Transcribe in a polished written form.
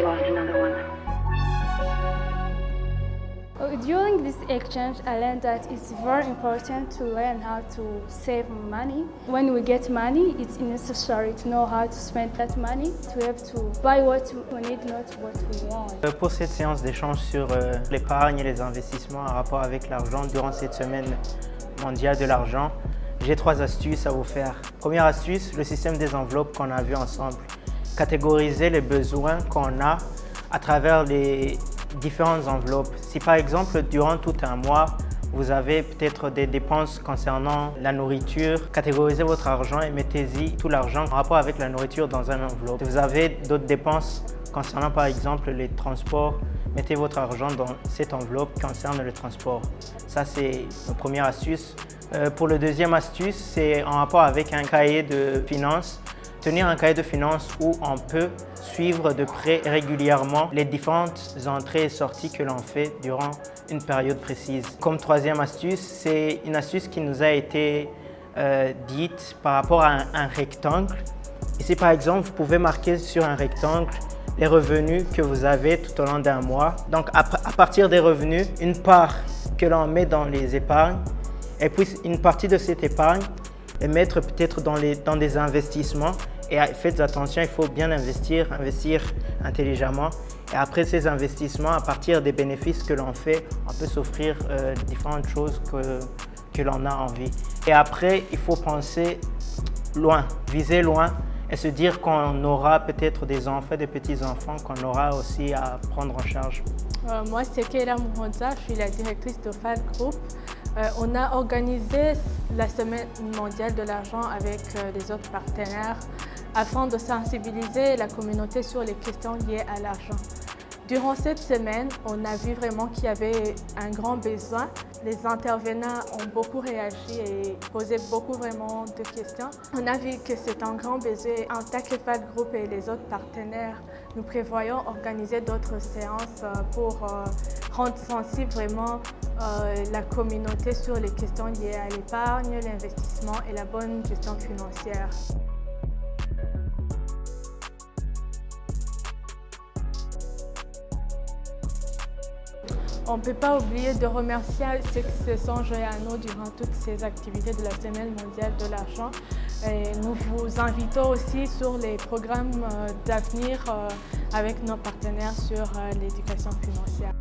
lost another one. During this exchange, I learned that it's very important to learn how to save money. When we get money, it's necessary to know how to spend that money. We have to buy what we need, not what we want. Pour cette séance d'échange sur l'épargne et les investissements en rapport avec l'argent durant cette semaine mondiale de l'argent, j'ai 3 astuces à vous faire. Première astuce, le système des enveloppes qu'on a vu ensemble. Catégoriser les besoins qu'on a à travers les différentes enveloppes. Si par exemple, durant tout un mois, vous avez peut-être des dépenses concernant la nourriture, catégorisez votre argent et mettez-y tout l'argent en rapport avec la nourriture dans une enveloppe. Si vous avez d'autres dépenses concernant par exemple les transports, mettez votre argent dans cette enveloppe qui concerne le transport. Ça, c'est ma première astuce. Pour le deuxième astuce, c'est en rapport avec un cahier de finances. Tenir un cahier de finances où on peut suivre de près régulièrement les différentes entrées et sorties que l'on fait durant une période précise. Comme troisième astuce, c'est une astuce qui nous a été dite par rapport à un rectangle. Ici, par exemple, vous pouvez marquer sur un rectangle les revenus que vous avez tout au long d'un mois. Donc, à partir des revenus, une part que l'on met dans les épargnes et puis une partie de cette épargne et mettre peut-être dans des investissements. Et faites attention, il faut bien investir intelligemment. Et après ces investissements, à partir des bénéfices que l'on fait, on peut s'offrir différentes choses que l'on a envie. Et après, il faut penser loin, viser loin et se dire qu'on aura peut-être des enfants, des petits-enfants qu'on aura aussi à prendre en charge. Moi, c'est Keila Mouronza, je suis la directrice de FAD Group. On a organisé la Semaine mondiale de l'argent avec les autres partenaires afin de sensibiliser la communauté sur les questions liées à l'argent. Durant cette semaine, on a vu vraiment qu'il y avait un grand besoin. Les intervenants ont beaucoup réagi et posé beaucoup vraiment de questions. On a vu que c'est un grand besoin. En tant que FAD Group et les autres partenaires, nous prévoyons organiser d'autres séances pour rendre sensible vraiment la communauté sur les questions liées à l'épargne, l'investissement et la bonne gestion financière. On ne peut pas oublier de remercier ceux qui se sont joints à nous durant toutes ces activités de la Semaine mondiale de l'argent. Nous vous invitons aussi sur les programmes d'avenir avec nos partenaires sur l'éducation financière.